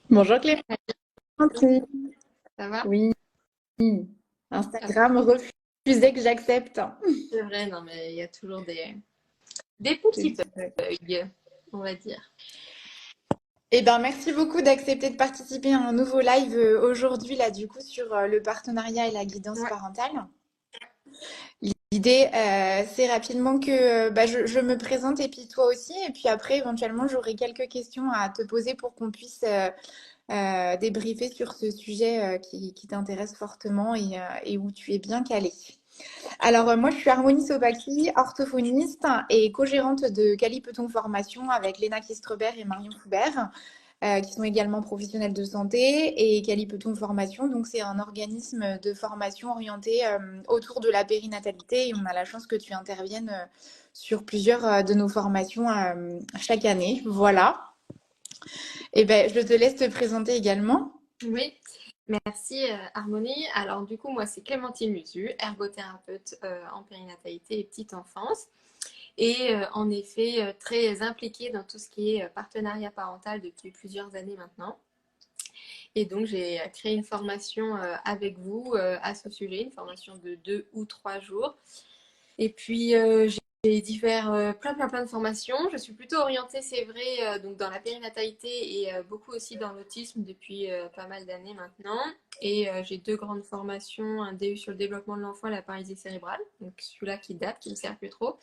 Bonjour Clémentine. Ça va? Oui, Ça va. Instagram refusait que j'accepte. C'est vrai, non, mais il y a toujours des C'est petits super. bugs, on va dire. Eh ben, merci beaucoup d'accepter de participer à un nouveau live aujourd'hui, là, du coup, sur le partenariat et la guidance Ouais, parentale. L'idée, c'est rapidement que bah, je me présente et puis toi aussi. Et puis après, éventuellement, j'aurai quelques questions à te poser pour qu'on puisse débriefer sur ce sujet qui t'intéresse fortement et où tu es bien calé. Alors, moi, je suis Harmonie Sopaki, orthophoniste et co-gérante de Calipeton Formation avec Léna Kistrebert et Marion Foubert, qui sont également professionnels de santé. Et Calipeton Formation, donc, c'est un organisme de formation orienté autour de la périnatalité. Et on a la chance que tu interviennes sur plusieurs de nos formations chaque année. Voilà. Et ben, je te laisse te présenter également. oui. Merci Harmonie. Alors du coup, moi c'est Clémentine Musu, ergothérapeute en périnatalité et petite enfance. Et en effet, très impliquée dans tout ce qui est partenariat parental depuis plusieurs années maintenant. Et donc j'ai créé une formation avec vous à ce sujet, une formation de 2 ou 3 jours. Et puis, j'ai divers, plein de formations. Je suis plutôt orientée, c'est vrai, donc dans la périnatalité et beaucoup aussi dans l'autisme depuis pas mal d'années maintenant. Et j'ai 2 grandes formations, un DU sur le développement de l'enfant et la paralysie cérébrale, donc celui-là qui date, qui ne me sert plus trop.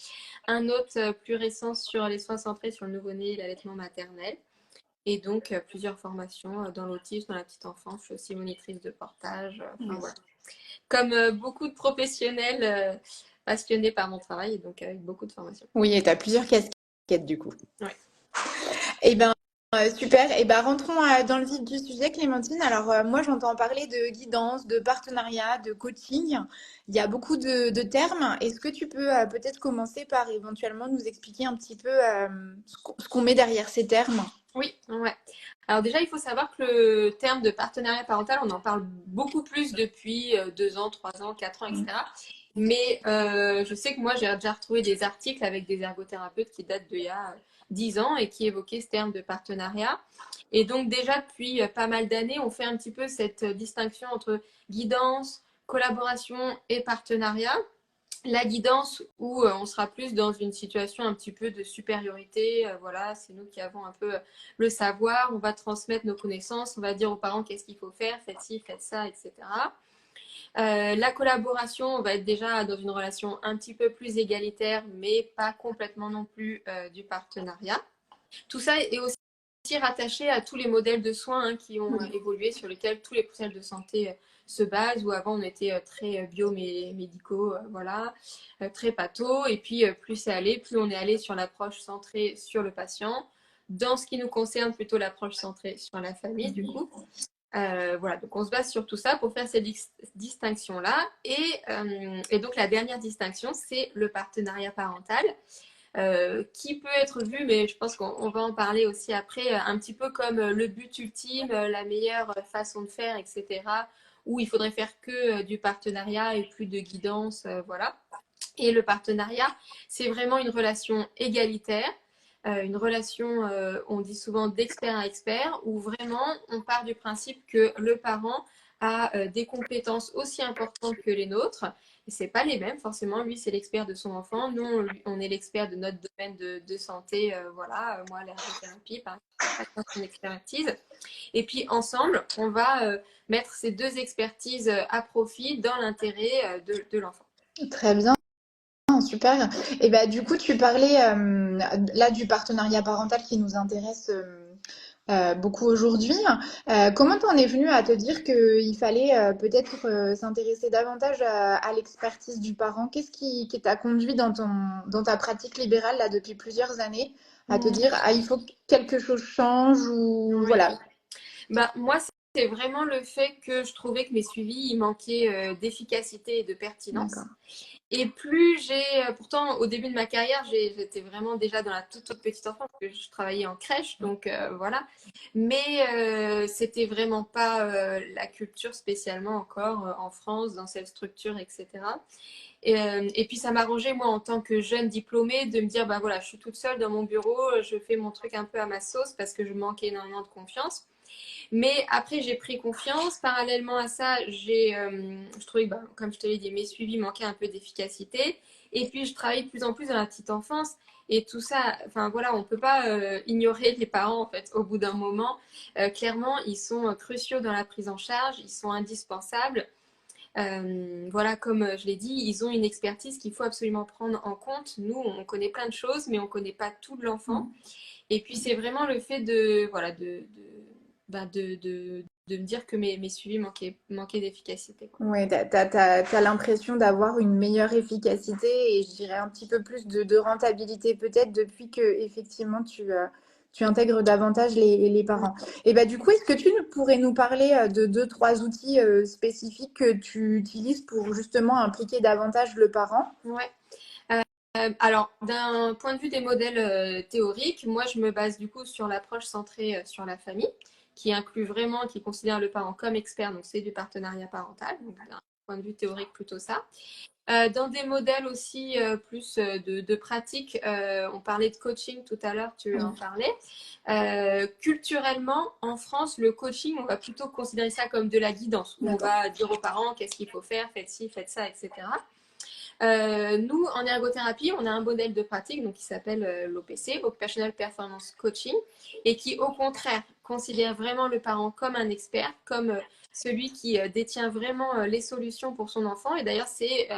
Un autre plus récent sur les soins centrés sur le nouveau-né et l'allaitement maternel. Et donc plusieurs formations dans l'autisme, dans la petite enfance. Je suis aussi monitrice de portage. Enfin voilà, comme beaucoup de professionnels passionnés par mon travail et donc avec beaucoup de formation. Oui, et tu as plusieurs casquettes du coup. Ouais. Eh ben, super. Eh ben, rentrons dans le vif du sujet, Clémentine. Alors, moi, j'entends parler de guidance, de partenariat, de coaching. Il y a beaucoup de termes. Est-ce que tu peux peut-être commencer par éventuellement nous expliquer un petit peu ce qu'on met derrière ces termes? Oui, ouais. Alors déjà, il faut savoir que le terme de partenariat parental, on en parle beaucoup plus depuis 2 ans, 3 ans, 4 ans, etc. Mais je sais que moi, j'ai déjà retrouvé des articles avec des ergothérapeutes qui datent d'il y a 10 ans et qui évoquaient ce terme de partenariat. Et donc déjà, depuis pas mal d'années, on fait un petit peu cette distinction entre guidance, collaboration et partenariat. La guidance où on sera plus dans une situation un petit peu de supériorité. Voilà, c'est nous qui avons un peu le savoir. On va transmettre nos connaissances. On va dire aux parents qu'est-ce qu'il faut faire, faites ci, faites ça, etc. La collaboration, on va être déjà dans une relation un petit peu plus égalitaire, mais pas complètement non plus du partenariat. Tout ça est aussi rattaché à tous les modèles de soins qui ont évolué, sur lesquels tous les professionnels de santé se basent, où avant on était très biomédicaux, voilà, très patho, et puis plus c'est allé, plus on est allé sur l'approche centrée sur le patient, dans ce qui nous concerne plutôt l'approche centrée sur la famille du coup. Voilà, donc on se base sur tout ça pour faire cette distinction-là. Et donc la dernière distinction, c'est le partenariat parental qui peut être vu, mais je pense qu'on va en parler aussi après, un petit peu comme le but ultime, la meilleure façon de faire, etc., où il faudrait faire que du partenariat et plus de guidance, voilà. Et le partenariat, c'est vraiment une relation égalitaire, une relation, on dit souvent d'expert à expert, où vraiment on part du principe que le parent a des compétences aussi importantes que les nôtres. Et c'est pas les mêmes, forcément. Lui, c'est l'expert de son enfant. Nous, on est l'expert de notre domaine de santé. Voilà, moi, l'ergothérapie, par exemple, chacun son expertise. Et puis, ensemble, on va mettre ces deux expertises à profit dans l'intérêt de l'enfant. Très bien. Super. Et bah, du coup, tu parlais là du partenariat parental qui nous intéresse beaucoup aujourd'hui. Comment t'en es venu à te dire qu'il fallait peut-être s'intéresser davantage à l'expertise du parent? Qu'est-ce qui t'a conduit dans ta pratique libérale là depuis plusieurs années à te dire ah il faut que quelque chose change ou Oui. voilà. Bah, moi, c'est vraiment le fait que je trouvais que mes suivis, il manquait d'efficacité et de pertinence. D'accord. Et plus pourtant au début de ma carrière, j'étais vraiment déjà dans la toute petite enfance, parce que je travaillais en crèche, donc voilà. Mais c'était vraiment pas la culture spécialement encore en France, dans cette structure, etc. Et puis ça m'arrangeait, moi, en tant que jeune diplômée, de me dire, bah voilà, je suis toute seule dans mon bureau, je fais mon truc un peu à ma sauce parce que je manquais énormément de confiance. Mais après, j'ai pris confiance. Parallèlement à ça, je trouvais, bah, comme je te l'ai dit, mes suivis manquaient un peu d'efficacité. Et puis, je travaille de plus en plus dans la petite enfance. Et tout ça, enfin voilà, on ne peut pas ignorer les parents en fait. Au bout d'un moment, clairement, ils sont cruciaux dans la prise en charge, ils sont indispensables. Voilà, comme je l'ai dit, ils ont une expertise qu'il faut absolument prendre en compte. Nous, on connaît plein de choses, mais on ne connaît pas tout de l'enfant. Et puis, c'est vraiment le fait de, voilà, ben, de me dire que mes suivis manquaient d'efficacité, quoi. Ouais, t'as l'impression d'avoir une meilleure efficacité et je dirais un petit peu plus de rentabilité peut-être depuis que effectivement tu intègres davantage les parents. Et bah du coup, est-ce que tu pourrais nous parler de deux, trois outils spécifiques que tu utilises pour justement impliquer davantage le parent? Ouais. Alors, d'un point de vue des modèles théoriques, moi, je me base du coup sur l'approche centrée sur la famille, qui inclut vraiment, qui considère le parent comme expert, donc c'est du partenariat parental, donc d'un point de vue théorique plutôt ça. Dans des modèles aussi plus de pratique, on parlait de coaching tout à l'heure, tu en Oui, parlais. Culturellement, en France, le coaching, on va plutôt considérer ça comme de la guidance, où on d'accord. va dire aux parents qu'est-ce qu'il faut faire, faites ci, faites ça, etc. Nous, en ergothérapie, on a un modèle de pratique donc, qui s'appelle l'OPC, Occupational Performance Coaching, et qui, au contraire, considère vraiment le parent comme un expert, comme celui qui détient vraiment les solutions pour son enfant. Et d'ailleurs, c'est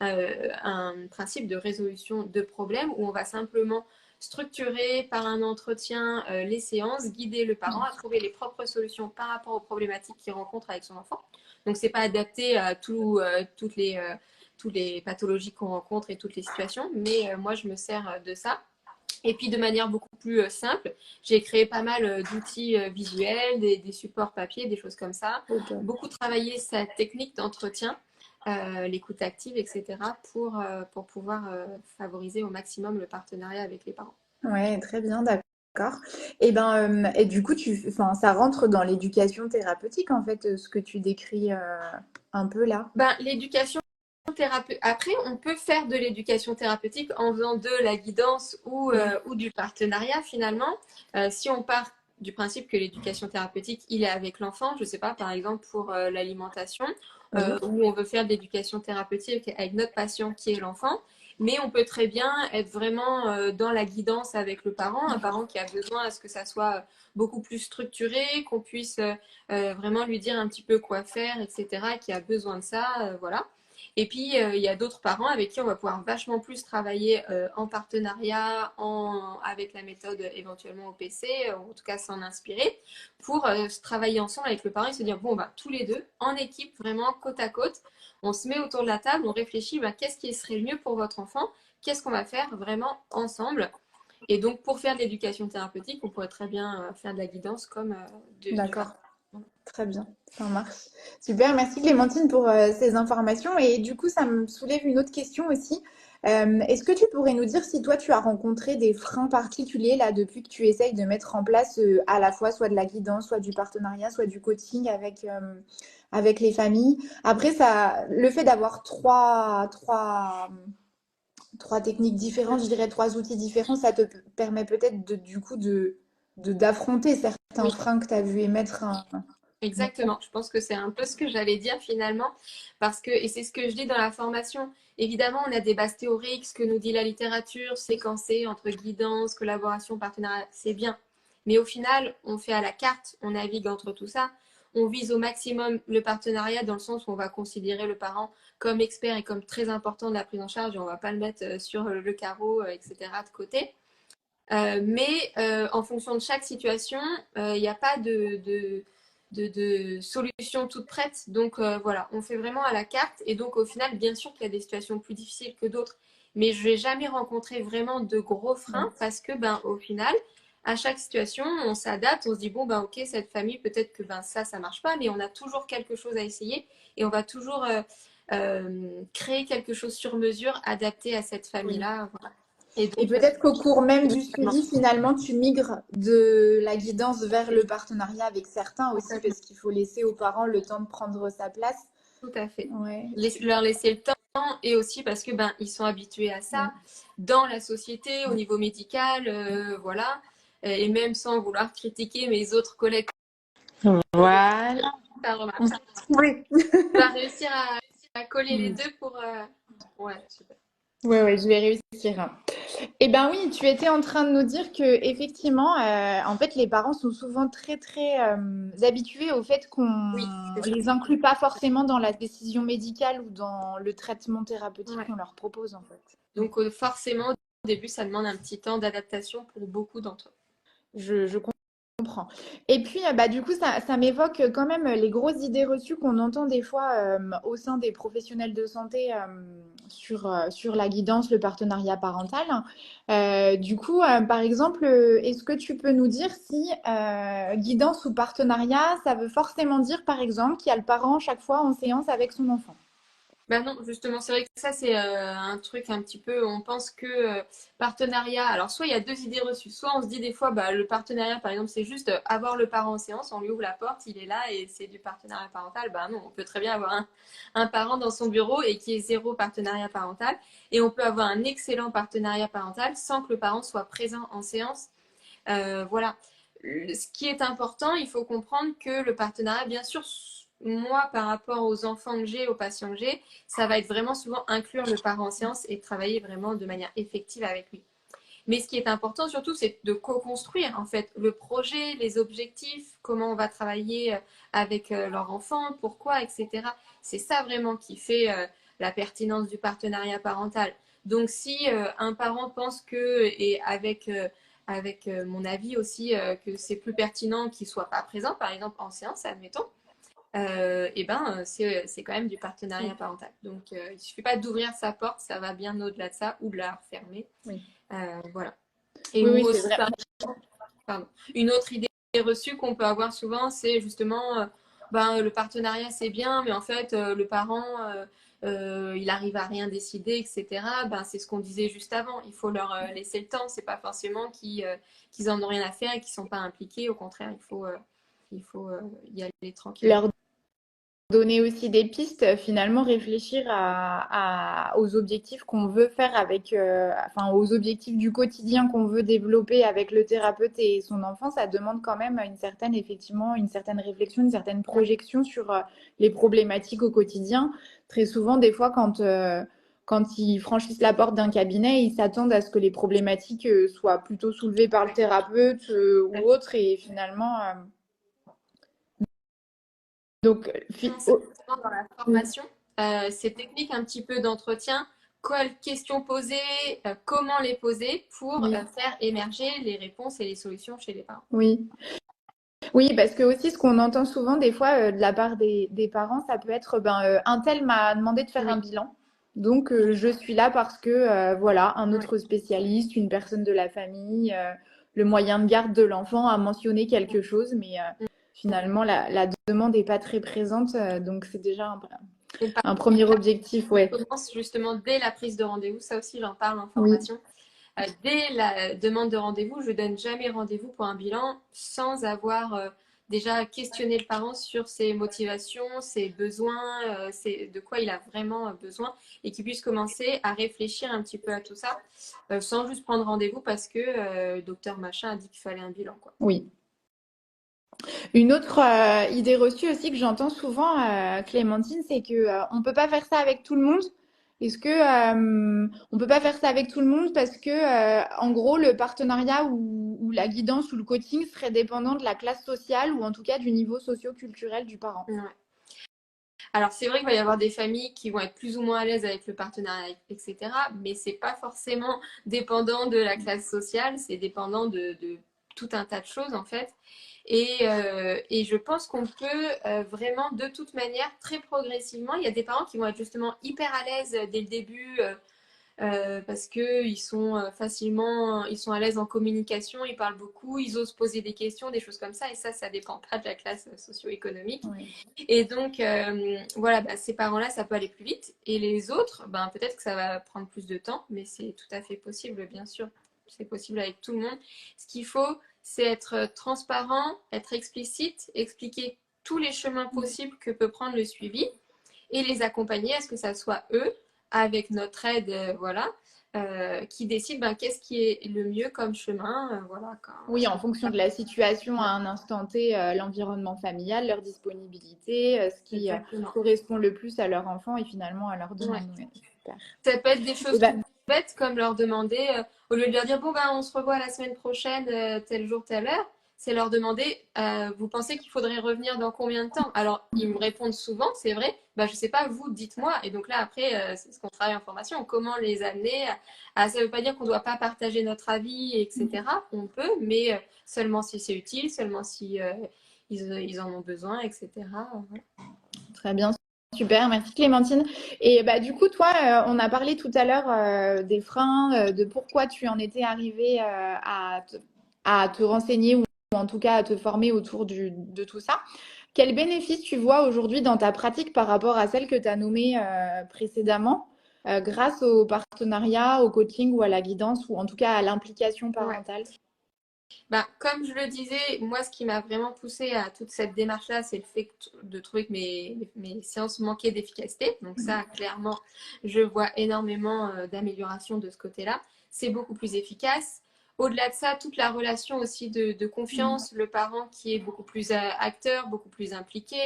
un principe de résolution de problèmes où on va simplement structurer par un entretien les séances, guider le parent à trouver les propres solutions par rapport aux problématiques qu'il rencontre avec son enfant. Donc, c'est pas adapté à toutes les pathologies qu'on rencontre et toutes les situations, mais moi je me sers de ça. Et puis de manière beaucoup plus simple, j'ai créé pas mal d'outils visuels, des supports papier, des choses comme ça. Ok. Beaucoup travaillé sa technique d'entretien, l'écoute active, etc. pour pouvoir favoriser au maximum le partenariat avec les parents. Ouais, très bien, d'accord. Et ben, et du coup, enfin, ça rentre dans l'éducation thérapeutique en fait, ce que tu décris un peu là. Ben, l'éducation thérapeutique. Après, on peut faire de l'éducation thérapeutique en faisant de la guidance Oui. ou du partenariat finalement. Si on part du principe que l'éducation thérapeutique, il est avec l'enfant, je ne sais pas, par exemple pour l'alimentation, Oui. où on veut faire de l'éducation thérapeutique avec notre patient qui est l'enfant. Mais on peut très bien être vraiment dans la guidance avec le parent, un parent qui a besoin à ce que ça soit beaucoup plus structuré, qu'on puisse vraiment lui dire un petit peu quoi faire, etc., qui a besoin de ça, voilà. Et puis, il y a d'autres parents avec qui on va pouvoir vachement plus travailler en partenariat, avec la méthode éventuellement au PC, ou en tout cas s'en inspirer, pour travailler ensemble avec le parent et se dire, bon, bah, tous les deux, en équipe, vraiment côte à côte, on se met autour de la table, on réfléchit, bah, qu'est-ce qui serait le mieux pour votre enfant, qu'est-ce qu'on va faire vraiment ensemble. Et donc, pour faire de l'éducation thérapeutique, on pourrait très bien faire de la guidance comme du D'accord, partenariat. très bien, ça marche. Super, merci Clémentine pour ces informations. Et du coup, ça me soulève une autre question aussi. Est-ce que tu pourrais nous dire si toi, tu as rencontré des freins particuliers là depuis que tu essayes de mettre en place à la fois soit de la guidance, soit du partenariat, soit du coaching avec les familles? Après, ça, le fait d'avoir trois techniques différentes, je dirais trois outils différents, ça te permet peut-être du coup d'affronter certains Oui. freins que tu as vu émettre. Exactement, je pense que c'est un peu ce que j'allais dire finalement, parce que, et c'est ce que je dis dans la formation, évidemment on a des bases théoriques, ce que nous dit la littérature, séquencé entre guidance, collaboration, partenariat, c'est bien. Mais au final, on fait à la carte, on navigue entre tout ça, on vise au maximum le partenariat dans le sens où on va considérer le parent comme expert et comme très important de la prise en charge et on ne va pas le mettre sur le carreau, etc. de côté. Mais en fonction de chaque situation, il n'y a pas de solution toute prête. Donc voilà, on fait vraiment à la carte. Et donc au final, bien sûr qu'il y a des situations plus difficiles que d'autres. Mais je n'ai jamais rencontré vraiment de gros freins parce que ben, au final, à chaque situation, on s'adapte, on se dit bon ben ok, cette famille, peut-être que ben, ça marche pas, mais on a toujours quelque chose à essayer et on va toujours créer quelque chose sur mesure adapté à cette Oui. famille-là. Voilà. Et Et donc, peut-être qu'au cours même du suivi, finalement, tu migres de la guidance vers le partenariat avec certains aussi, complètement. parce qu'il faut laisser aux parents le temps de prendre sa place. Tout à fait. Ouais. Leur laisser le temps et aussi parce que ben ils sont habitués à Oui. ça dans la société au niveau médical, voilà. Et même sans vouloir critiquer mes autres collègues Voilà, Ta remarque. on s'est trouvé. Tu vas réussir à coller les deux pour. Ouais, super. Ouais, ouais, je vais réussir. Eh ben oui, tu étais en train de nous dire que effectivement, en fait, les parents sont souvent très très habitués au fait qu'on Oui, c'est ça. les inclut pas forcément dans la décision médicale ou dans le traitement thérapeutique Ouais. qu'on leur propose en fait. Donc, forcément, au début, ça demande un petit temps d'adaptation pour beaucoup d'entre eux. Je comprends. Et puis, bah, du coup, ça m'évoque quand même les grosses idées reçues qu'on entend des fois au sein des professionnels de santé sur la guidance, le partenariat parental. Du coup, par exemple, est-ce que tu peux nous dire si guidance ou partenariat, ça veut forcément dire, par exemple, qu'il y a le parent chaque fois en séance avec son enfant? Bah non, justement, c'est vrai que ça, c'est un truc un petit peu, on pense que partenariat, alors soit il y a deux idées reçues, soit on se dit des fois, bah, le partenariat, par exemple, c'est juste avoir le parent en séance, on lui ouvre la porte, il est là et c'est du partenariat parental. Bah non, on peut très bien avoir un parent dans son bureau et qui est zéro partenariat parental, et on peut avoir un excellent partenariat parental sans que le parent soit présent en séance. Voilà. Ce qui est important, il faut comprendre que le partenariat, bien sûr, moi, par rapport aux enfants que j'ai, aux patients que j'ai, ça va être vraiment souvent inclure le parent en séance et travailler vraiment de manière effective avec lui. Mais ce qui est important surtout, c'est de co-construire en fait le projet, les objectifs, comment on va travailler avec leur enfant, pourquoi, etc. C'est ça vraiment qui fait la pertinence du partenariat parental. Donc si un parent pense que, et avec mon avis aussi, que c'est plus pertinent qu'il ne soit pas présent, par exemple en séance, admettons, et ben c'est quand même du partenariat Oui, parental. Donc il ne suffit pas d'ouvrir sa porte, ça va bien au-delà de ça, ou de la refermer. oui, Voilà. Et oui, ou oui, c'est aussi, vrai. pardon, une autre idée reçue qu'on peut avoir souvent, c'est justement, ben, le partenariat c'est bien, mais en fait, le parent, il arrive à rien décider, etc. Ben, c'est ce qu'on disait juste avant. Il faut leur laisser le temps. C'est pas forcément qu'ils en ont rien à faire et qu'ils sont pas impliqués. Au contraire, il faut y aller tranquillement. Leur donner aussi des pistes, finalement réfléchir aux objectifs qu'on veut faire avec, enfin aux objectifs du quotidien qu'on veut développer avec le thérapeute et son enfant, ça demande quand même une certaine, effectivement, une certaine réflexion, une certaine projection sur les problématiques au quotidien. Très souvent, des fois, quand ils franchissent la porte d'un cabinet, ils s'attendent à ce que les problématiques soient plutôt soulevées par le thérapeute ou autre, et finalement, donc, C'est justement dans la formation, ces techniques un petit peu d'entretien, quelles questions poser, comment les poser pour oui, faire émerger les réponses et les solutions chez les parents. oui. Oui, parce que aussi ce qu'on entend souvent des fois de la part des parents, ça peut être ben un tel m'a demandé de faire un Oui, bilan. Donc je suis là parce que voilà, un oui, autre spécialiste, une personne de la famille, le moyen de garde de l'enfant a mentionné quelque chose, mais finalement la demande n'est pas très présente, donc c'est déjà et le un premier partenariat objectif, ouais. commence justement dès la prise de rendez-vous. Ça aussi, j'en parle en Oui, formation. Dès la demande de rendez-vous, je ne donne jamais rendez-vous pour un bilan sans avoir déjà questionné le parent sur ses motivations, ses besoins, de quoi il a vraiment besoin et qu'il puisse commencer à réfléchir un petit peu à tout ça sans juste prendre rendez-vous parce que docteur machin a dit qu'il fallait un bilan, quoi. oui. Une autre idée reçue aussi que j'entends souvent, Clémentine, c'est que on peut pas faire ça avec tout le monde. Est-ce que on peut pas faire ça avec tout le monde parce que en gros le partenariat ou la guidance ou le coaching serait dépendant de la classe sociale ou en tout cas du niveau socio-culturel du parent. Ouais. Alors, c'est vrai qu'il va y avoir des familles qui vont être plus ou moins à l'aise avec le partenariat, etc. Mais c'est pas forcément dépendant de la classe sociale, c'est dépendant de tout un tas de choses en fait. Et je pense qu'on peut vraiment, de toute manière, très progressivement, il y a des parents qui vont être justement hyper à l'aise dès le début, parce que ils sont à l'aise en communication, ils parlent beaucoup, ils osent poser des questions, des choses comme ça. Et ça dépend pas de la classe socio-économique. Ouais. Et donc, voilà, bah, ces parents-là, ça peut aller plus vite. Et les autres, ben, peut-être que ça va prendre plus de temps, mais c'est tout à fait possible, bien sûr. C'est possible avec tout le monde. Ce qu'il faut, c'est être transparent, être explicite, expliquer tous les chemins possibles que peut prendre le suivi et les accompagner à ce que ça soit eux, avec notre aide, voilà, qui décide qu'est-ce qui est le mieux comme chemin. Voilà, quand, Oui, en fonction de la situation à ouais, un instant T, l'environnement familial, leur disponibilité, ce qui exactement. correspond le plus à leur enfant et finalement à leurs Ouais. demandes. Ouais, super. Ça peut être des Et choses ben, toutes bêtes comme leur demander, au lieu de leur dire bon ben on se revoit la semaine prochaine, tel jour, telle heure, c'est leur demander vous pensez qu'il faudrait revenir dans combien de temps? Alors ils me répondent souvent, c'est vrai, bah je sais pas, vous dites-moi. Et donc là après, c'est ce qu'on travaille en formation, comment les amener ça veut pas dire qu'on doit pas partager notre avis, etc. On peut, mais seulement si c'est utile, seulement si ils en ont besoin, etc. Voilà. très bien, super, merci Clémentine. Et bah, du coup, toi, on a parlé tout à l'heure des freins, de pourquoi tu en étais arrivée à te renseigner ou en tout cas à te former autour de tout ça. Quel bénéfice tu vois aujourd'hui dans ta pratique par rapport à celle que tu as nommée précédemment, grâce au partenariat, au coaching ou à la guidance ou en tout cas à l'implication Ouais. parentale? Ben, comme je le disais, moi, ce qui m'a vraiment poussé à toute cette démarche-là, c'est le fait de trouver que mes séances manquaient d'efficacité. Donc ça, clairement, je vois énormément d'amélioration de ce côté-là. C'est beaucoup plus efficace. Au-delà de ça, toute la relation aussi de confiance, le parent qui est beaucoup plus acteur, beaucoup plus impliqué.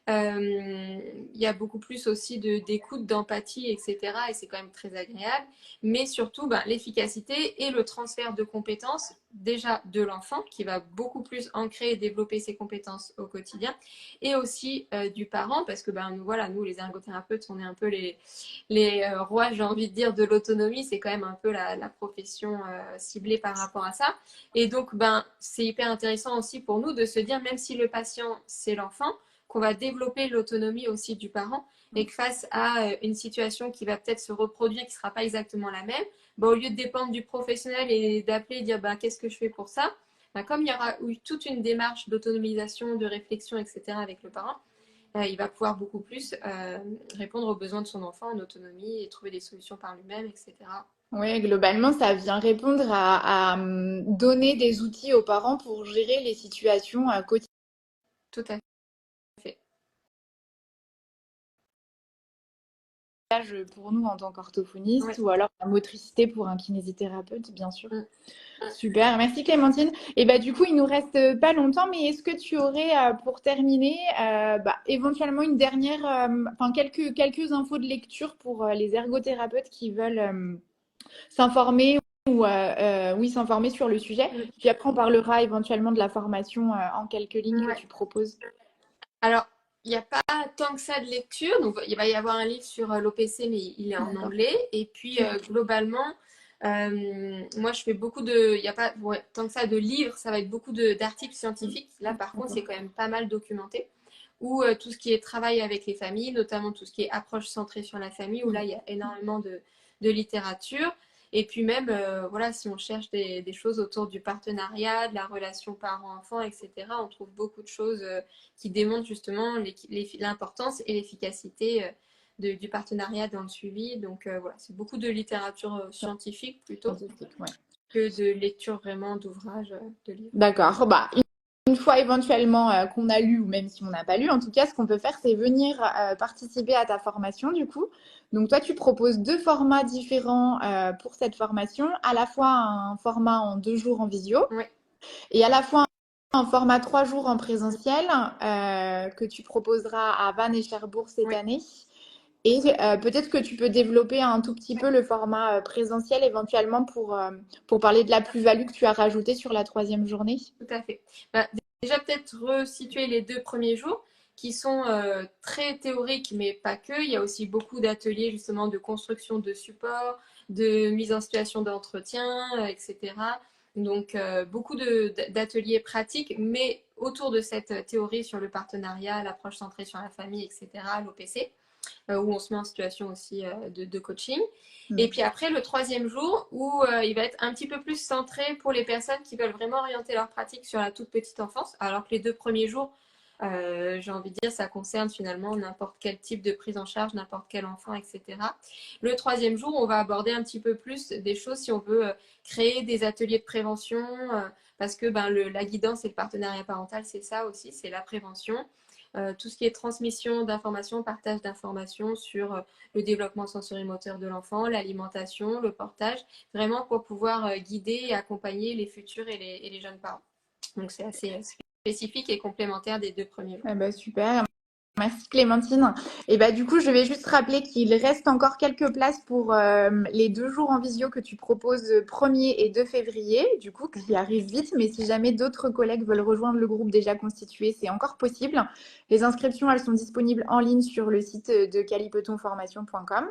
Il y a beaucoup plus aussi d'écoute, d'empathie, etc. Et c'est quand même très agréable. Mais surtout, l'efficacité et le transfert de compétences, déjà de l'enfant, qui va beaucoup plus ancrer et développer ses compétences au quotidien, et aussi du parent, parce que voilà, nous, les ergothérapeutes, on est un peu les rois, j'ai envie de dire, de l'autonomie. C'est quand même un peu la profession ciblée par rapport à ça. Et donc, c'est hyper intéressant aussi pour nous de se dire, même si le patient, c'est l'enfant, qu'on va développer l'autonomie aussi du parent et que face à une situation qui va peut-être se reproduire, qui ne sera pas exactement la même, au lieu de dépendre du professionnel et d'appeler et dire qu'est-ce que je fais pour ça, comme il y aura eu toute une démarche d'autonomisation, de réflexion, etc. avec le parent, il va pouvoir beaucoup plus répondre aux besoins de son enfant en autonomie et trouver des solutions par lui-même, etc. Oui, globalement, ça vient répondre donner des outils aux parents pour gérer les situations quotidiennes. Tout à fait. Pour nous en tant qu'orthophoniste Ouais. ou alors la motricité pour un kinésithérapeute, bien sûr. Mm. Super, merci Clémentine. Et bah du coup, il nous reste pas longtemps, mais est-ce que tu aurais pour terminer éventuellement une dernière, enfin quelques infos de lecture pour les ergothérapeutes qui veulent s'informer ou oui s'informer sur le sujet. Mm. Puis après, on parlera éventuellement de la formation en quelques lignes que Ouais. tu proposes. Alors, il n'y a pas tant que ça de lecture. Donc, il va y avoir un livre sur l'OPC, mais il est en D'accord. anglais. Et puis, globalement, moi, je fais beaucoup de. Il n'y a pas tant que ça de livres. Ça va être beaucoup d'articles scientifiques. Là, par contre, D'accord. c'est quand même pas mal documenté. Ou tout ce qui est travail avec les familles, notamment tout ce qui est approche centrée sur la famille, où là, il y a énormément de littérature. Et puis même, voilà, si on cherche des choses autour du partenariat, de la relation parent-enfant, etc., on trouve beaucoup de choses qui démontrent justement l'importance et l'efficacité du partenariat dans le suivi. Donc voilà, c'est beaucoup de littérature scientifique plutôt Scientifique, ouais. que de lecture vraiment d'ouvrages, de livres. D'accord. Bah, une fois éventuellement qu'on a lu ou même si on n'a pas lu, en tout cas, ce qu'on peut faire, c'est venir participer à ta formation du coup. Donc toi, tu proposes deux formats différents pour cette formation, à la fois un format en 2 jours en visio Ouais, et à la fois un format 3 jours en présentiel que tu proposeras à Vannes et Cherbourg cette ouais, année. Et peut-être que tu peux développer un tout petit peu le format présentiel éventuellement pour parler de la plus-value que tu as rajoutée sur la 3e journée. tout à fait. Déjà, peut-être resituer les 2 premiers jours qui sont très théoriques, mais pas que. Il y a aussi beaucoup d'ateliers justement de construction de supports, de mise en situation d'entretien, etc. Donc, beaucoup d'ateliers pratiques, mais autour de cette théorie sur le partenariat, l'approche centrée sur la famille, etc., l'OPC, où on se met en situation aussi de coaching. Et puis après, le 3e jour, où il va être un petit peu plus centré pour les personnes qui veulent vraiment orienter leur pratique sur la toute petite enfance, alors que les 2 premiers jours, j'ai envie de dire, ça concerne finalement n'importe quel type de prise en charge, n'importe quel enfant, etc. Le 3e jour, on va aborder un petit peu plus des choses si on veut créer des ateliers de prévention, parce que la guidance et le partenariat parental, c'est ça aussi, c'est la prévention. tout ce qui est transmission d'informations, partage d'informations sur le développement sensori-moteur de l'enfant, l'alimentation, le portage, vraiment pour pouvoir guider et accompagner les futurs et les jeunes parents. Donc c'est assez spécifique et complémentaire des 2 premiers jours. Ah bah, super. Merci Clémentine. Et bah du coup, je vais juste rappeler qu'il reste encore quelques places pour les 2 jours en visio que tu proposes 1er et 2 février, du coup, qui arrivent vite. Mais si jamais d'autres collègues veulent rejoindre le groupe déjà constitué, c'est encore possible. Les inscriptions, elles sont disponibles en ligne sur le site de qualipetonformation.com.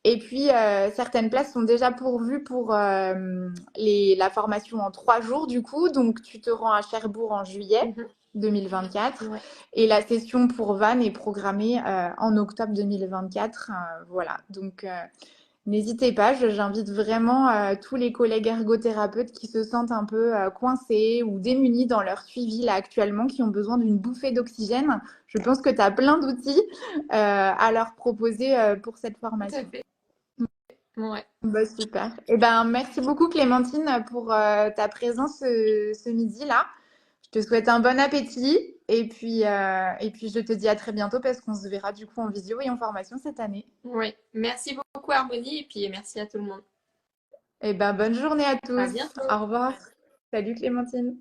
Et puis, certaines places sont déjà pourvues pour la formation en 3 jours, du coup. Donc, tu te rends à Cherbourg en juillet Mhm. 2024. Ouais. Et la session pour Vannes est programmée en octobre 2024. Voilà. Donc, n'hésitez pas. J'invite vraiment tous les collègues ergothérapeutes qui se sentent un peu coincés ou démunis dans leur suivi là actuellement, qui ont besoin d'une bouffée d'oxygène. Je pense que tu as plein d'outils à leur proposer pour cette Tout à formation. fait. Ouais. Bah, super. Eh ben, merci beaucoup Clémentine pour ta présence ce midi-là. Je te souhaite un bon appétit et puis je te dis à très bientôt parce qu'on se verra du coup en visio et en formation cette année. Ouais. Merci beaucoup Harmonie et puis merci à tout le monde. Eh ben, bonne journée à À tous. bientôt. Au revoir. Salut Clémentine.